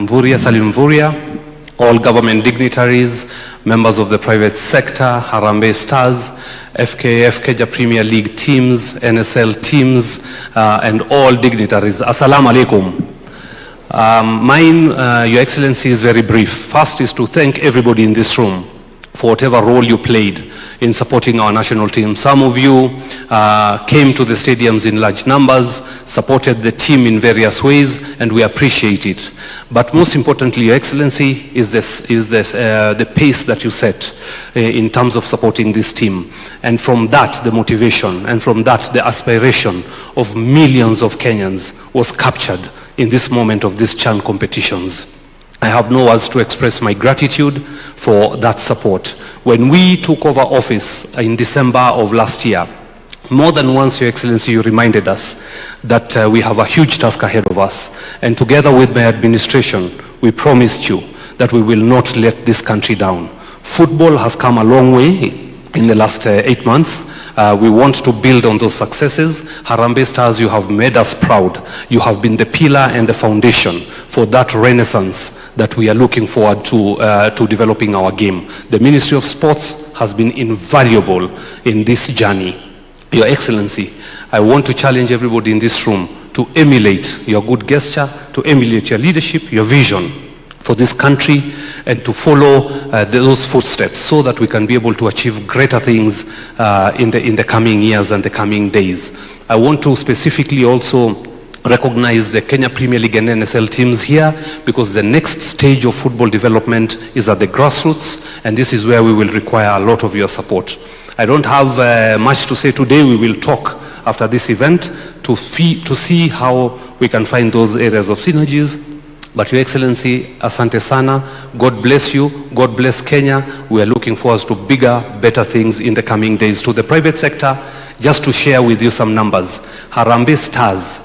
Mvurya, Salim Mvurya, all government dignitaries, members of the private sector, Harambee Stars, FKF, Kenya Premier League teams, NSL teams, and all dignitaries. Assalamu alaikum. Mine, Your Excellency, is very brief. First is to thank everybody in this room for whatever role you played in supporting our national team. Some of you came to the stadiums in large numbers, supported the team in various ways, and we appreciate it. But most importantly, Your Excellency, is the pace that you set in terms of supporting this team. And from that, the motivation, and from that, the aspiration of millions of Kenyans was captured in this moment of these CHAN competitions. I have no words to express my gratitude for that support. When we took over office in December of last year, more than once, Your Excellency, you reminded us that we have a huge task ahead of us. And together with my administration, we promised you that we will not let this country down. Football has come a long way in the last 8 months. We want to build on those successes. Harambee Stars, you have made us proud. You have been the pillar and the foundation for that renaissance that we are looking forward to developing our game. The Ministry of Sports has been invaluable in this journey. Your Excellency, I want to challenge everybody in this room to emulate your good gesture, to emulate your leadership, your vision for this country, and to follow those footsteps so that we can be able to achieve greater things in the coming years and the coming days. I want to specifically also recognize the Kenya Premier League and NSL teams here, because the next stage of football development is at the grassroots, and this is where we will require a lot of your support. I don't have much to say today. We will talk after this event to see how we can find those areas of synergies. But Your Excellency, asante sana. God bless you. God bless Kenya. We are looking forward to bigger, better things in the coming days. To the private sector, just to share with you some numbers. Harambee Stars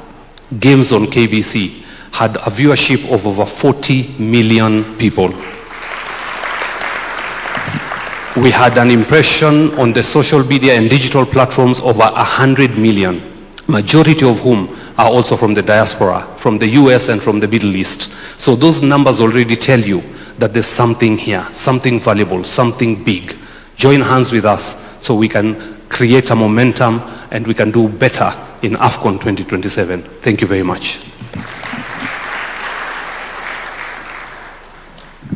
games on KBC had a viewership of over 40 million people. We had an impression on the social media and digital platforms over 100 million. Majority of whom are also from the diaspora, from the US and from the Middle East. So those numbers already tell you that there's something here, something valuable, something big. Join hands with us so we can create a momentum and we can do better in AFCON 2027. Thank you very much.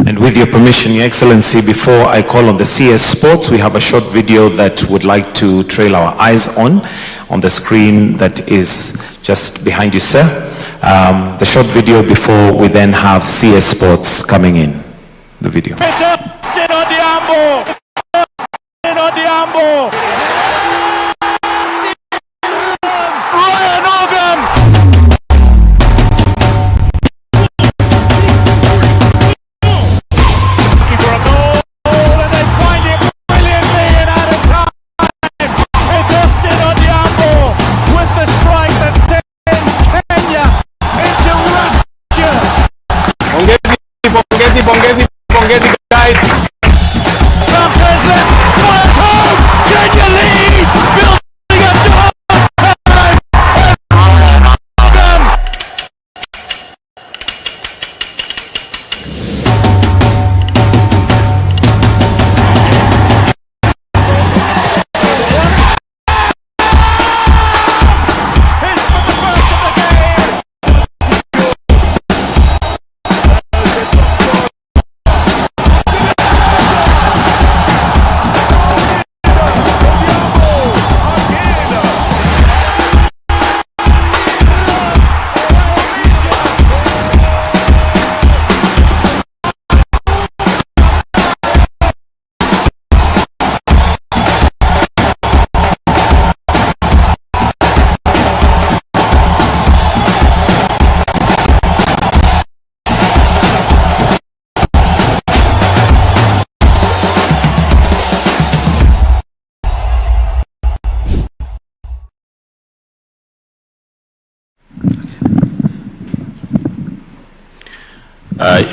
And with your permission, Your Excellency, before I call on the CS Sports, we have a short video that would like to trail our eyes on the screen that is just behind you, sir. The short video before we then have CS Sports coming in. The video.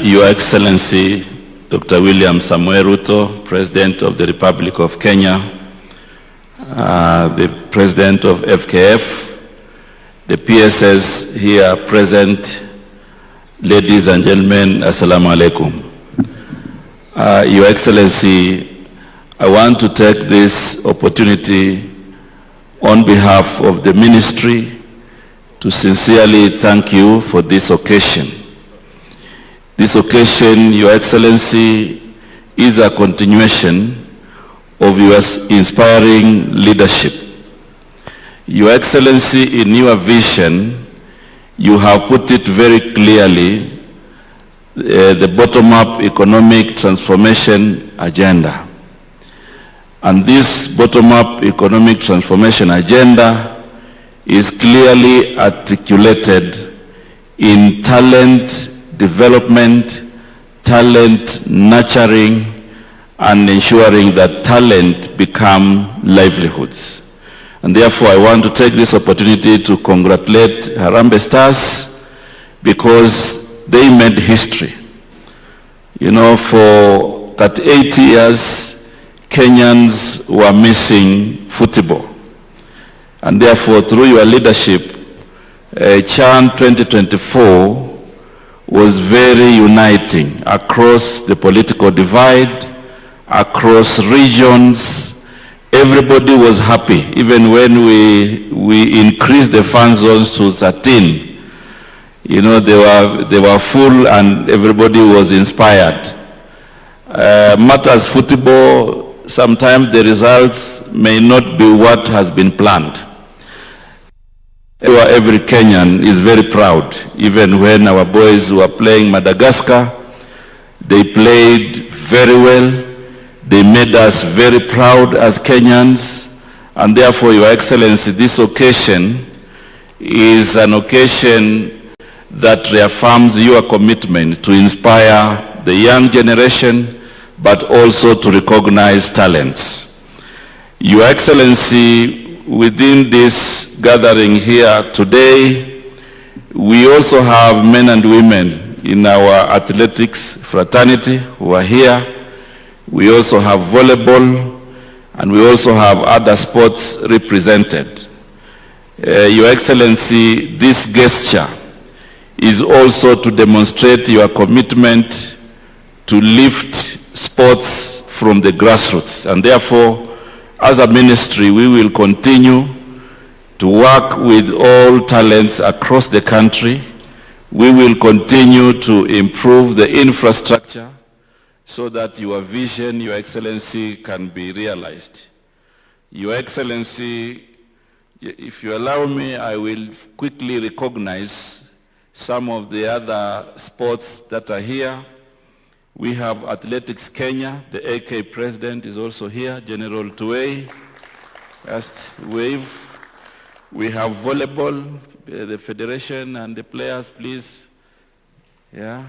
Your Excellency, Dr. William Samoei Ruto, President of the Republic of Kenya, the President of FKF, the PSS here present, Ladies and gentlemen, Assalamu alaikum. Your Excellency, I want to take this opportunity on behalf of the ministry to sincerely thank you for this occasion. This occasion, Your Excellency, is a continuation of your inspiring leadership. Your Excellency, in your vision, you have put it very clearly, the bottom-up economic transformation agenda. And this bottom-up economic transformation agenda is clearly articulated in talent development, talent nurturing, and ensuring that talent become livelihoods. And therefore, I want to take this opportunity to congratulate Harambee Stars because they made history. You know, for 38 years, Kenyans were missing football. And therefore, through your leadership, CHAN 2024 was very uniting across the political divide, across regions. Everybody was happy, even when we increased the fan zones to 13. You know, they were full and everybody was inspired. Matters football, sometimes the results may not be what has been planned. Every Kenyan is very proud. Even when our boys were playing Madagascar, they played very well. They made us very proud as Kenyans, and therefore, Your Excellency, this occasion is an occasion that reaffirms your commitment to inspire the young generation, but also to recognize talents. Your Excellency, within this gathering here today, we also have men and women in our athletics fraternity who are here. We also have volleyball, and we also have other sports represented. Your Excellency, this gesture is also to demonstrate your commitment to lift sports from the grassroots. And therefore, as a ministry, we will continue to work with all talents across the country. We will continue to improve the infrastructure so that your vision, Your Excellency, can be realized. Your Excellency, if you allow me, I will quickly recognize some of the other sports that are here. We have Athletics Kenya. The AK president is also here, General Tuwei. Just wave. We have volleyball, the federation and the players, please. Yeah.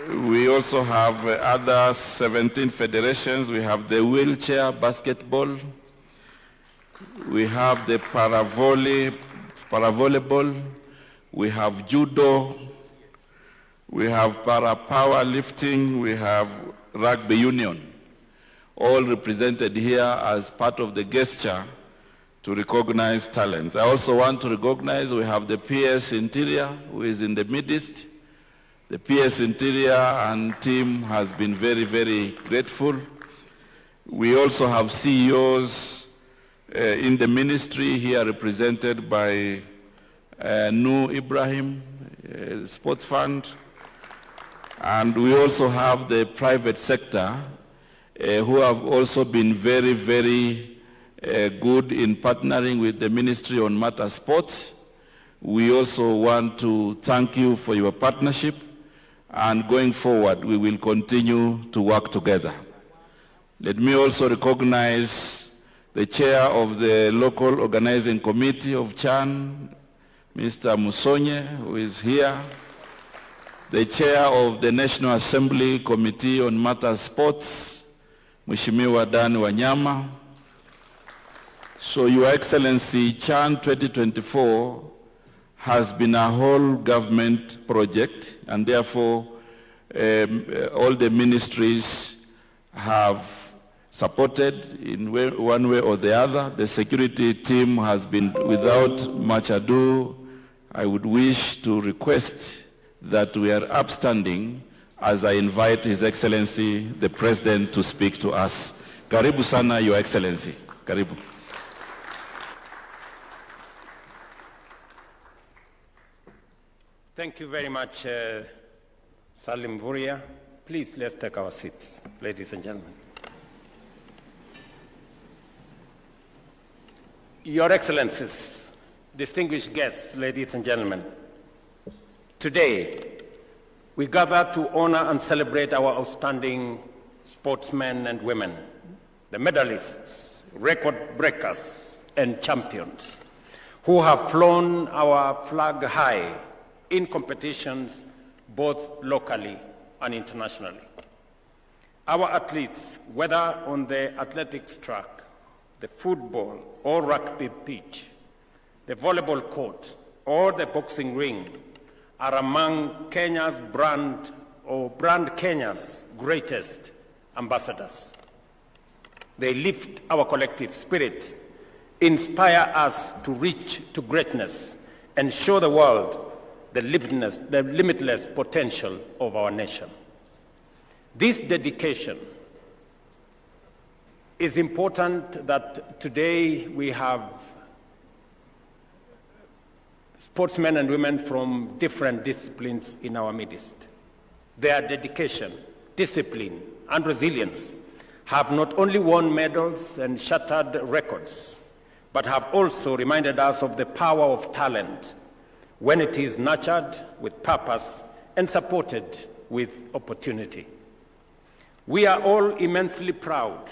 We also have other 17 federations. We have the wheelchair basketball. We have the paravolleyball. We have judo. We have para-powerlifting. We have rugby union. All represented here as part of the gesture to recognize talents. I also want to recognize we have the PS Interior, who is in the midst. The PS Interior and team has been very, very grateful. We also have CEOs in the ministry here represented by Nu Ibrahim, Sports Fund. And we also have the private sector who have also been very, very good in partnering with the Ministry on Matter Sports. We also want to thank you for your partnership. And going forward, we will continue to work together. Let me also recognize the chair of the local organizing committee of CHAN, Mr. Musonye, who is here. The chair of the National Assembly Committee on Matters Sports, Mheshimiwa Dan Wanyama. So, Your Excellency, CHAN 2024 has been a whole government project, and therefore all the ministries have supported in one way or the other. The security team has been, without much ado, I would wish to request that we are upstanding as I invite His Excellency, the President, to speak to us. Karibu sana, Your Excellency. Karibu. Thank you very much, Salim Vuria. Please, let's take our seats, ladies and gentlemen. Your Excellencies, distinguished guests, ladies and gentlemen, today we gather to honor and celebrate our outstanding sportsmen and women, the medalists, record breakers, and champions who have flown our flag high in competitions both locally and internationally. Our athletes, whether on the athletics track, the football or rugby pitch, the volleyball court, or the boxing ring, are among Kenya's brand Kenya's greatest ambassadors. They lift our collective spirit, inspire us to reach to greatness, and show the world the limitless potential of our nation. This dedication is important that today we have sportsmen and women from different disciplines in our midst. Their dedication, discipline, and resilience have not only won medals and shattered records, but have also reminded us of the power of talent when it is nurtured with purpose and supported with opportunity. We are all immensely proud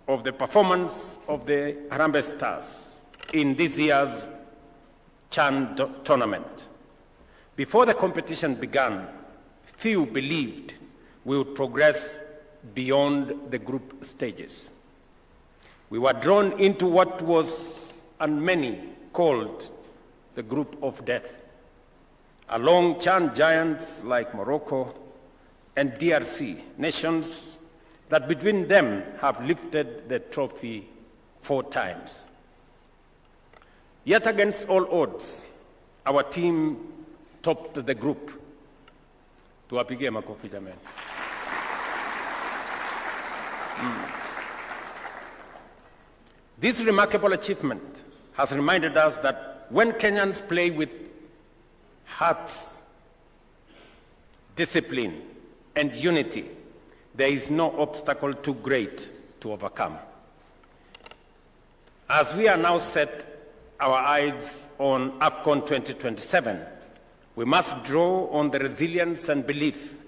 of the performance of the Harambee Stars in this year's CHAN tournament. Before the competition began, few believed we would progress beyond the group stages. We were drawn into what was, and many called, the group of death. Along CHAN giants like Morocco and DRC, nations that between them have lifted the trophy 4 times. Yet against all odds, our team topped the group. Tuwapigie makofi jamani. This remarkable achievement has reminded us that when Kenyans play with hearts, discipline, and unity, there is no obstacle too great to overcome. As we are now set our eyes on AFCON 2027, we must draw on the resilience and belief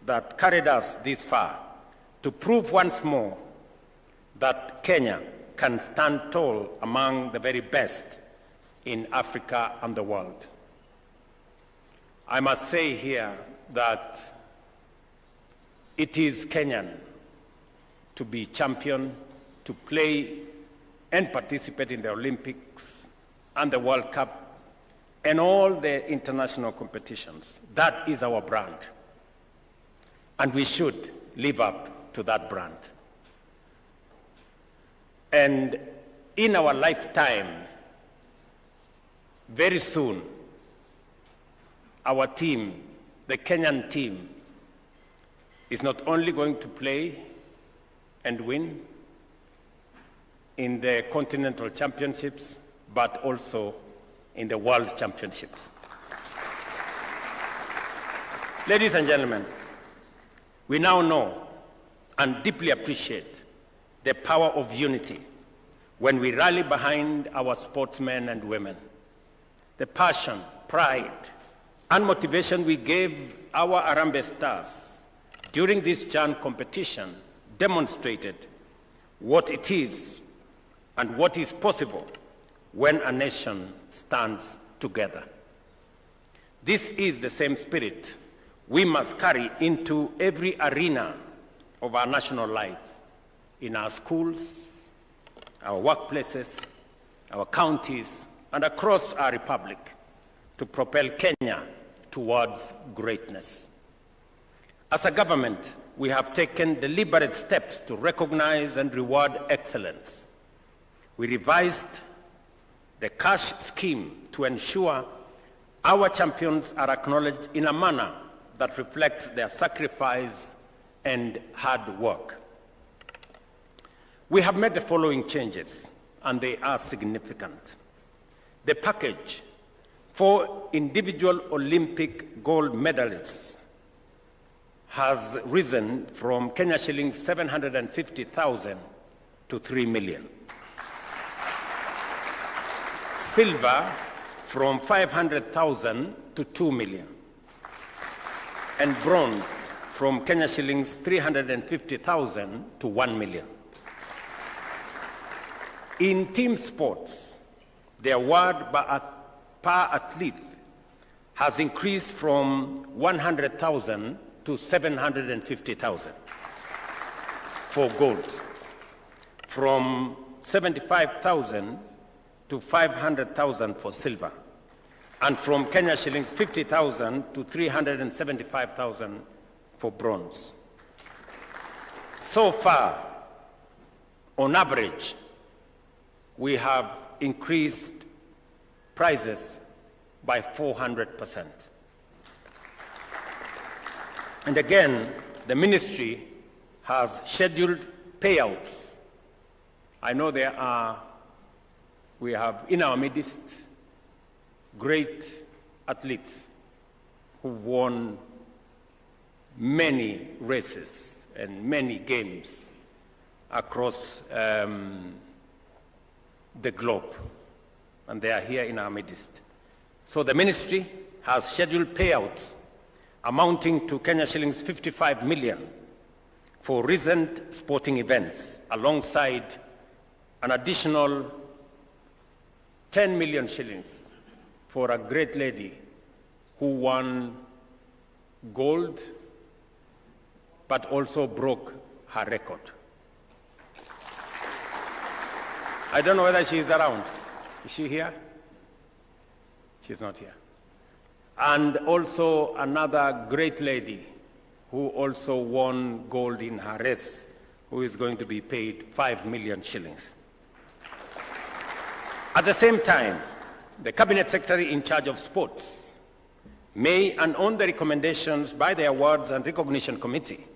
that carried us this far to prove once more that Kenya can stand tall among the very best in Africa and the world. I must say here that it is Kenyan to be champion, to play and participate in the Olympics and the World Cup and all the international competitions. That is our brand. And we should live up to that brand. And in our lifetime, very soon, our team, the Kenyan team, is not only going to play and win in the continental championships, but also in the world championships. Ladies and gentlemen, we now know and deeply appreciate the power of unity when we rally behind our sportsmen and women. The passion, pride, and motivation we gave our Harambee Stars during this CHAN competition demonstrated what it is and what is possible when a nation stands together. This is the same spirit we must carry into every arena of our national life, in our schools, our workplaces, our counties, and across our republic, to propel Kenya towards greatness. As a government, we have taken deliberate steps to recognize and reward excellence. We revised the cash scheme to ensure Our champions are acknowledged in a manner that reflects their sacrifice and hard work. We have made the following changes, and they are significant. The package for individual Olympic gold medalists has risen from Kenya shillings 750,000 to 3 million. Silver from 500,000 to 2 million. And bronze from Kenya shillings 350,000 to 1 million. In team sports, the award per athlete has increased from 100,000 to 750,000 for gold, from 75,000 to 500,000 for silver, and from Kenya shillings 50,000 to 375,000 for bronze. So far, on average, we have increased prices by 400%. And again, the ministry has scheduled payouts. I know we have in our midst great athletes who've won many races and many games across the globe, and they are here in our midst. So the ministry has scheduled payouts amounting to Kenya shillings 55 million for recent sporting events, alongside an additional 10 million shillings for a great lady who won gold but also broke her record. I don't know whether she is around. Is she here? She's not here. And also another great lady who also won gold in her race, who is going to be paid 5 million shillings. At the same time, the Cabinet Secretary in charge of sports may, and on the recommendations by the Awards and Recognition Committee,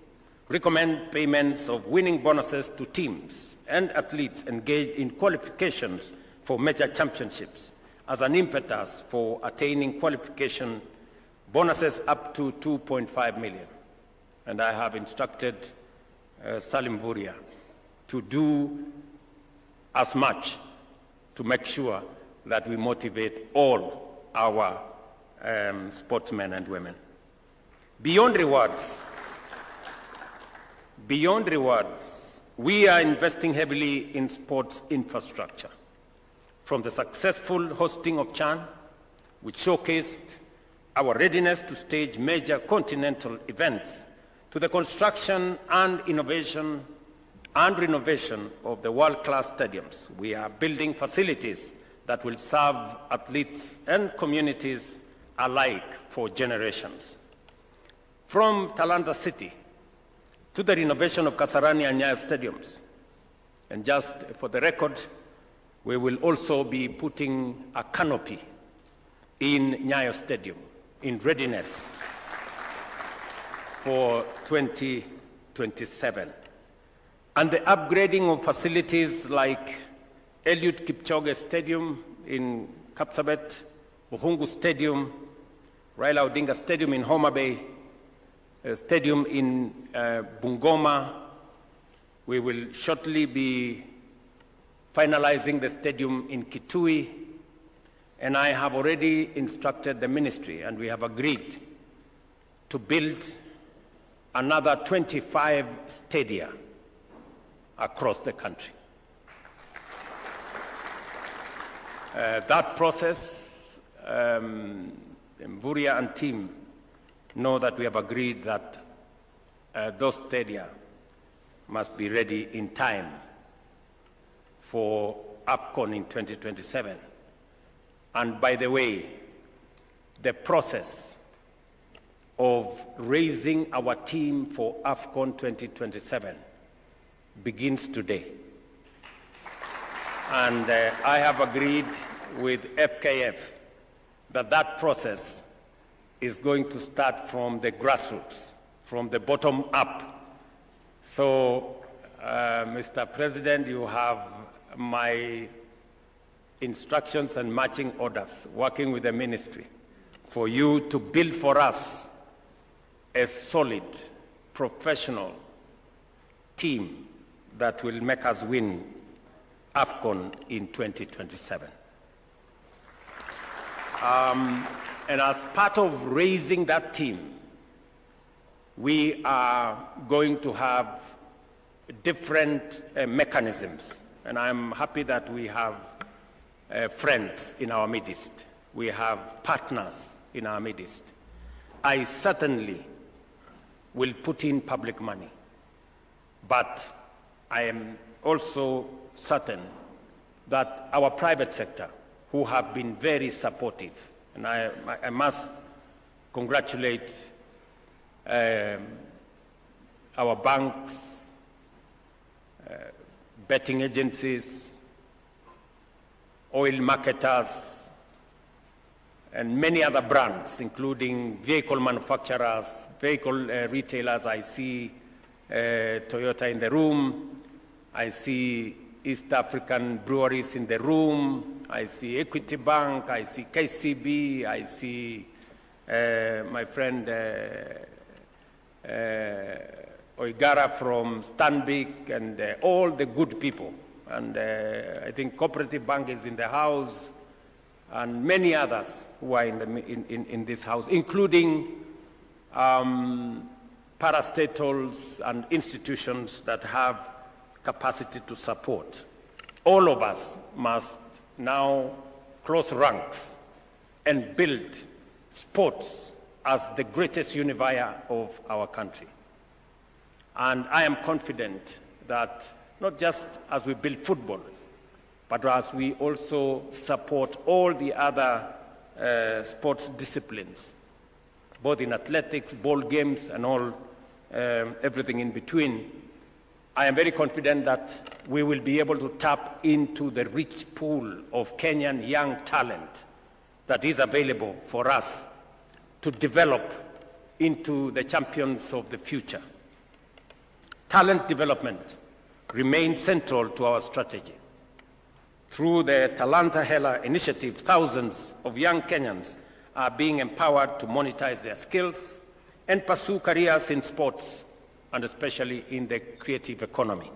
recommend payments of winning bonuses to teams and athletes engaged in qualifications for major championships as an impetus for attaining qualification bonuses up to 2.5 million. And I have instructed Salim Vuria to do as much to make sure that we motivate all our sportsmen and women. Beyond rewards, we are investing heavily in sports infrastructure. From the successful hosting of CHAN, which showcased our readiness to stage major continental events, to the construction and innovation and renovation of the world-class stadiums. We are building facilities that will serve athletes and communities alike for generations. From Talanta City to the renovation of Kasarani and Nyayo stadiums. And just for the record, we will also be putting a canopy in Nyayo Stadium in readiness for 2027. And the upgrading of facilities like Eliud Kipchoge Stadium in Kapsabet, Uhungu Stadium, Raila Odinga Stadium in Homa Bay, Stadium in Bungoma. We will shortly be finalizing the stadium in Kitui, and I have already instructed the ministry, and we have agreed to build another 25 stadia across the country. That process, Mburia and team know that we have agreed that those stadia must be ready in time for AFCON in 2027. And by the way, the process of raising our team for AFCON 2027 begins today. And I have agreed with FKF that that process is going to start from the grassroots, from the bottom up. So, Mr. President, you have my instructions and marching orders, working with the ministry, for you to build for us a solid, professional team that will make us win AFCON in 2027. And as part of raising that team, we are going to have different mechanisms. And I'm happy that we have friends in our midst. We have partners in our midst. I certainly will put in public money, but I am also certain that our private sector, who have been very supportive, and I must congratulate our banks, betting agencies, oil marketers, and many other brands, including vehicle manufacturers, vehicle retailers. I see Toyota in the room. I see East African breweries in the room. I see Equity Bank. I see KCB. I see my friend Oigara from Stanbic, and all the good people. And I think Cooperative Bank is in the house, and many others who are in this house, including parastatals and institutions that have capacity to support. All of us must now close ranks and build sports as the greatest unifier of our country. And I am confident that not just as we build football, but as we also support all the other sports disciplines, both in athletics, ball games, and all, everything in between, I am very confident that we will be able to tap into the rich pool of Kenyan young talent that is available for us to develop into the champions of the future. Talent development remains central to our strategy. Through the Talanta Hela initiative, thousands of young Kenyans are being empowered to monetize their skills and pursue careers in sports, and especially in the creative economy.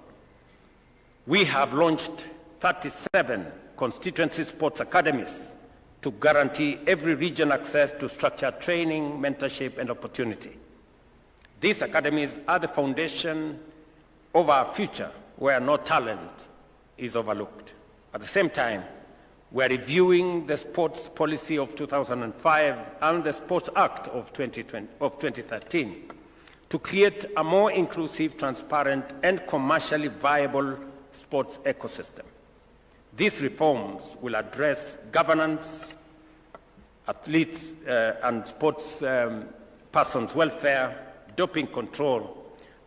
We have launched 37 constituency sports academies to guarantee every region access to structured training, mentorship, and opportunity. These academies are the foundation of our future, where no talent is overlooked. At the same time, we are reviewing the sports policy of 2005 and the Sports Act of 2013 to create a more inclusive, transparent, and commercially viable sports ecosystem. These reforms will address governance, athletes and sports persons' welfare, doping control,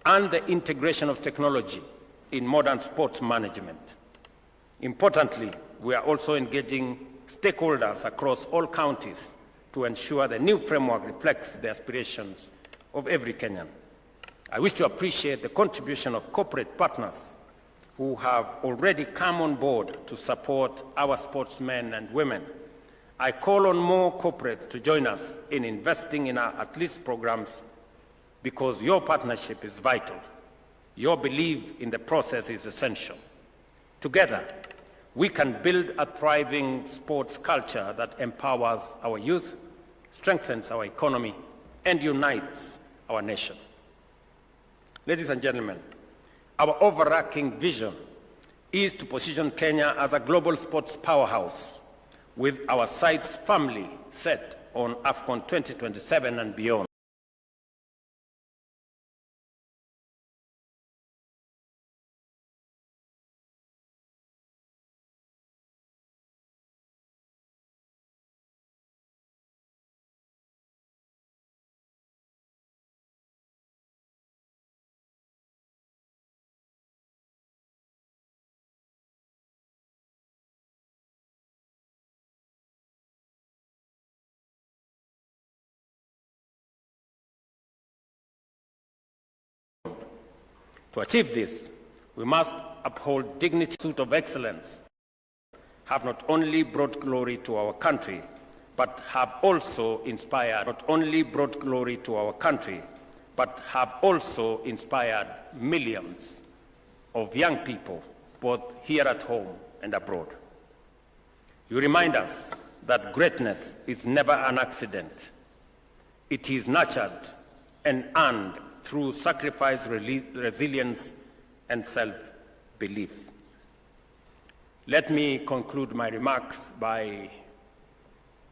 and the integration of technology in modern sports management. Importantly, we are also engaging stakeholders across all counties to ensure the new framework reflects the aspirations of every Kenyan. I wish to appreciate the contribution of corporate partners who have already come on board to support our sportsmen and women. I call on more corporates to join us in investing in our athletes programs, because your partnership is vital. Your belief in the process is essential. Together, we can build a thriving sports culture that empowers our youth, strengthens our economy, and unites our nation. Ladies and gentlemen, our overarching vision is to position Kenya as a global sports powerhouse, with our sights firmly set on AFCON 2027 and beyond. To achieve this, we must uphold dignity. Pursuit of excellence have not only brought glory to our country, but have also inspired millions of young people, both here at home and abroad. You remind us that greatness is never an accident. It is nurtured and earned through sacrifice, resilience, and self-belief. Let me conclude my remarks by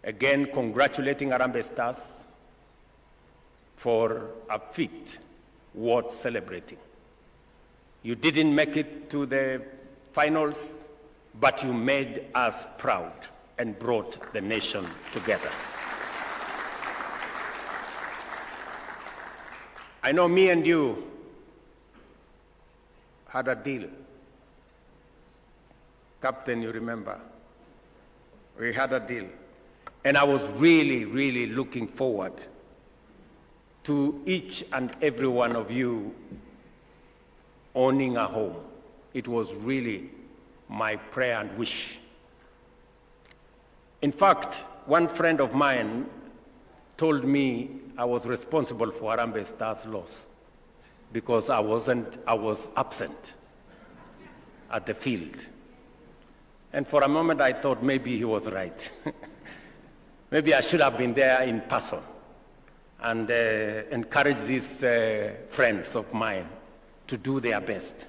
again congratulating Harambee Stars for a feat worth celebrating. You didn't make it to the finals, but you made us proud and brought the nation together. I know me and you had a deal. Captain, you remember? We had a deal. And I was really, really looking forward to each and every one of you owning a home. It was really my prayer and wish. In fact, one friend of mine told me I was responsible for Harambee Stars' loss because I was absent at the field. And for a moment I thought maybe he was right. Maybe I should have been there in person and encourage these friends of mine to do their best.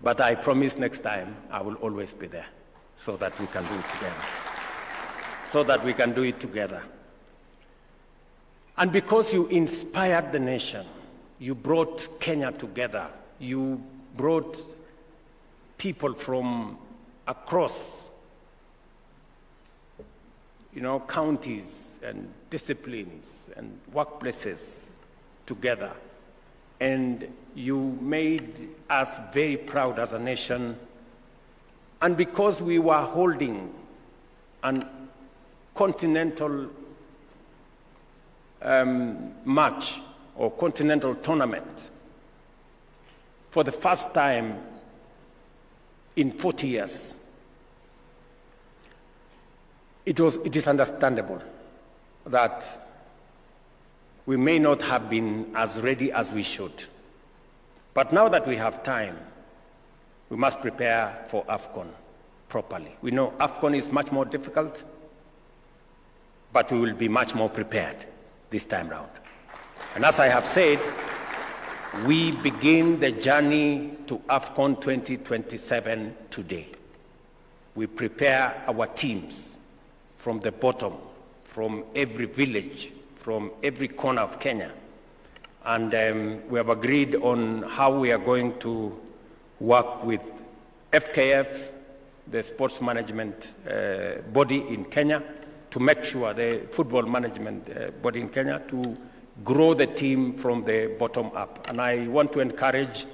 But I promise next time I will always be there so that we can do it together. And because you inspired the nation, you brought Kenya together, you brought people from across, counties and disciplines and workplaces together. And you made us very proud as a nation. And because we were holding an continental match or continental tournament for the first time in 40 years, it is understandable that we may not have been as ready as we should. But now that we have time, we must prepare for AFCON properly. We know AFCON is much more difficult, but we will be much more prepared this time round. And as I have said, we begin the journey to AFCON 2027 today. We prepare our teams from the bottom, from every village, from every corner of Kenya. And we have agreed on how we are going to work with FKF, the sports management body in Kenya, to make sure, the football management body in Kenya, to grow the team from the bottom up. And I want to encourage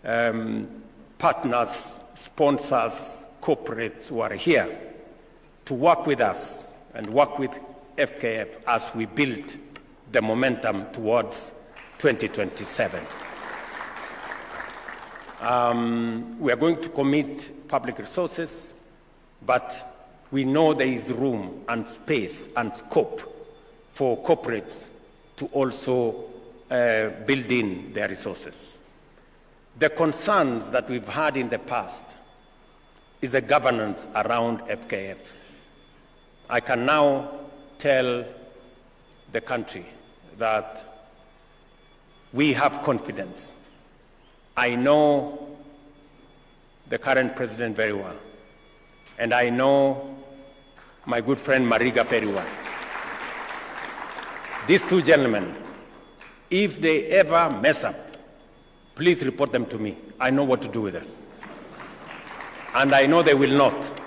partners, sponsors, corporates who are here to work with us and work with FKF as we build the momentum towards 2027. We are going to commit public resources, but we know there is room and space and scope for corporates to also build in their resources. The concerns that we've had in the past is the governance around FKF. I can now tell the country that we have confidence. I know the current president very well, and I know my good friend Mariga very well. These two gentlemen, if they ever mess up, please report them to me. I know what to do with them. And I know they will not,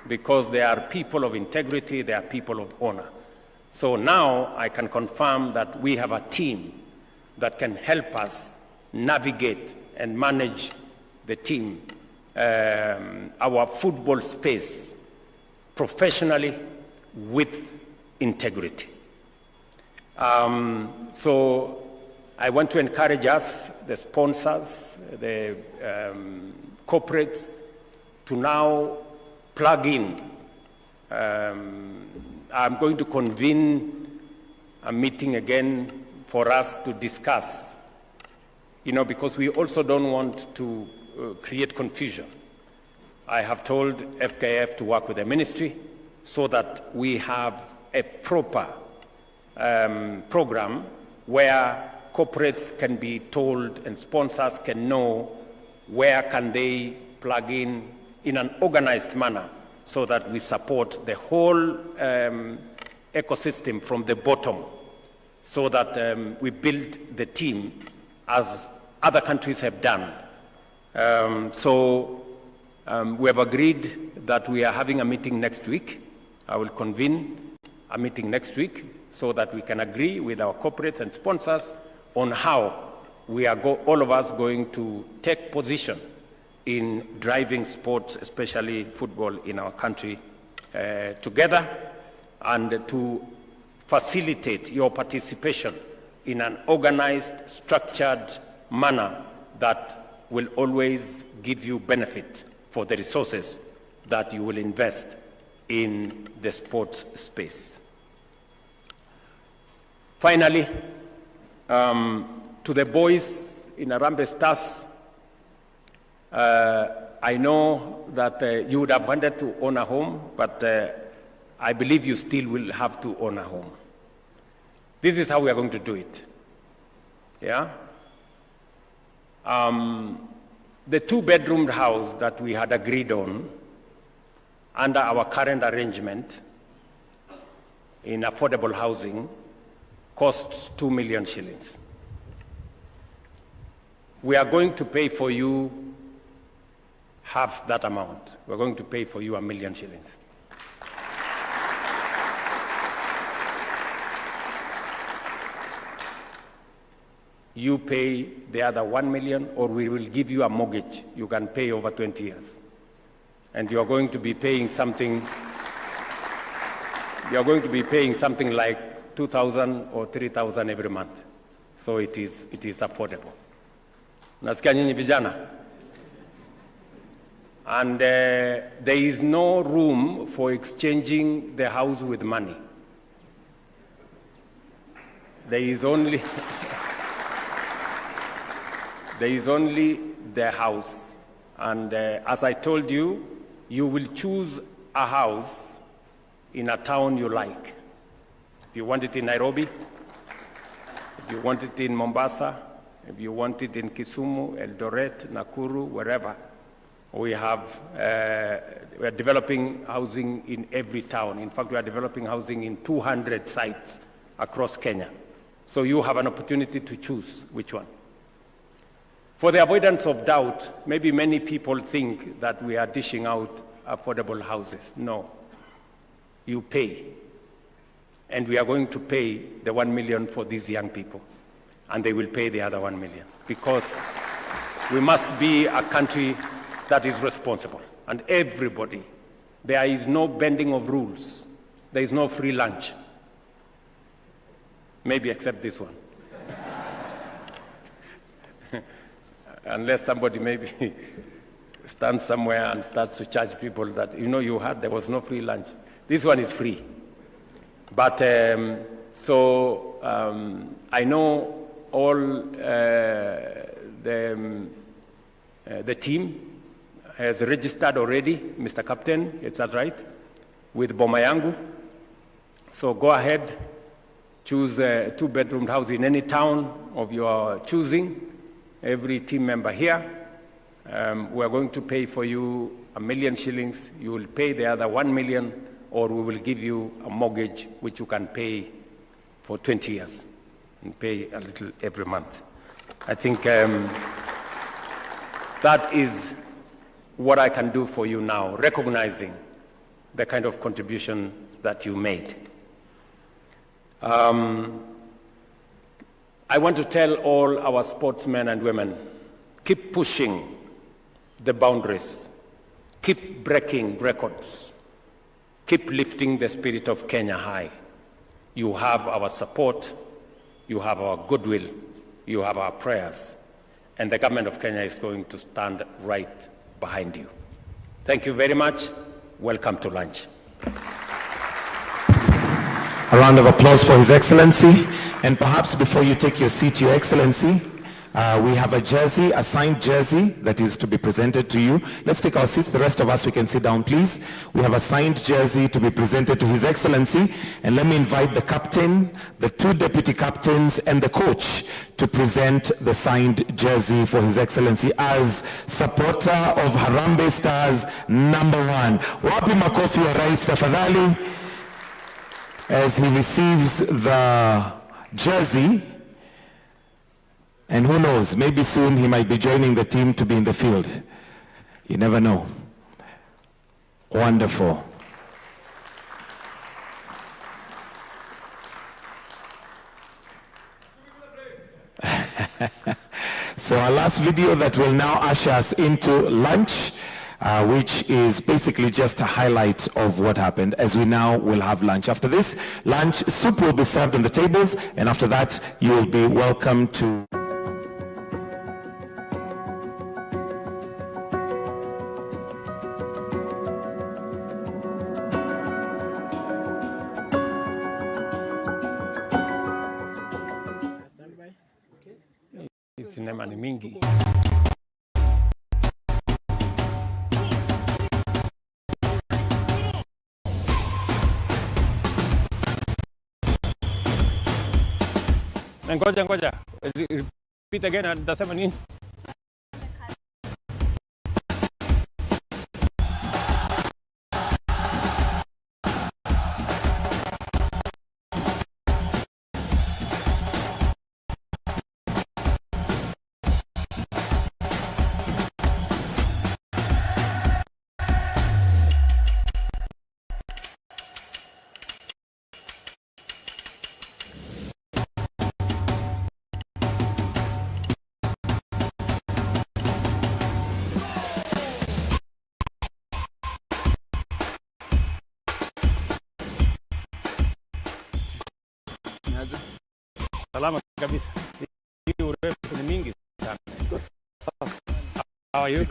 because they are people of integrity, they are people of honor. So now I can confirm that we have a team that can help us navigate and manage the team, our football space, professionally with integrity. So I want to encourage us, the sponsors, the corporates, to now plug in. I'm going to convene a meeting again for us to discuss, because we also don't want to create confusion. I have told FKF to work with the ministry so that we have a proper program where corporates can be told and sponsors can know where can they plug in an organized manner so that we support the whole ecosystem from the bottom, so that we build the team as other countries have done. We have agreed that we are having a meeting next week. I will convene a meeting next week so that we can agree with our corporates and sponsors on how we are all of us going to take position in driving sports, especially football in our country, together, and to facilitate your participation in an organized, structured manner that will always give you benefit for the resources that you will invest in the sports space. Finally, to the boys in Harambee Stars, I know that you would have wanted to own a home, but I believe you still will have to own a home. This is how we are going to do it. Yeah? The two-bedroom house that we had agreed on under our current arrangement in affordable housing costs 2 million shillings. We are going to pay for you half that amount. We're going to pay for you 1 million shillings. You pay the other 1 million, or we will give you a mortgage you can pay over 20 years. And you're going to be paying something, like 2,000 or 3,000 every month. So it is affordable. Nasikia nyinyi vijana? And there is no room for exchanging the house with money. There is only the house. And as I told you, you will choose a house in a town you like. If you want it in Nairobi, if you want it in Mombasa, if you want it in Kisumu, Eldoret, Nakuru, wherever, we are developing housing in every town. In fact, we are developing housing in 200 sites across Kenya. So you have an opportunity to choose which one. For the avoidance of doubt, maybe many people think that we are dishing out affordable houses. No. You pay. And we are going to pay the 1 million for these young people. And they will pay the other 1 million. Because we must be a country that is responsible. And everybody, there is no bending of rules. There is no free lunch. Maybe except this one. Unless somebody maybe stands somewhere and starts to charge people that, you had, there was no free lunch. This one is free. But I know all the team has registered already, Mr. Captain, is that right? With Boma Yangu. So go ahead, choose a two-bedroom house in any town of your choosing. Every team member here, we are going to pay for you 1 million shillings. You will pay the other 1 million, or we will give you a mortgage which you can pay for 20 years and pay a little every month. I think that is what I can do for you now, recognizing the kind of contribution that you made. I want to tell all our sportsmen and women, keep pushing the boundaries, keep breaking records, keep lifting the spirit of Kenya high. You have our support, you have our goodwill, you have our prayers, and the government of Kenya is going to stand right behind you. Thank you very much. Welcome to lunch. A round of applause for His Excellency. And perhaps before you take your seat, Your Excellency, we have a jersey, a signed jersey that is to be presented to you. Let's take our seats. The rest of us, we can sit down, please. We have a signed jersey to be presented to His Excellency. And let me invite the captain, the 2 deputy captains, and the coach to present the signed jersey for His Excellency as supporter of Harambee Stars #1. Wapi makofi ya Rais tafadhali as he receives the jersey. And who knows, maybe soon he might be joining the team to be in the field. You never know. Wonderful. So our last video that will now usher us into lunch, which is basically just a highlight of what happened, as we now will have lunch. After this lunch, soup will be served on the tables, and after that you will be welcome to sinema ni mingi. Ngoja. Repeat again, nitasema nini? Salama kabisa. Hii urefu ni mingi sana. How are you?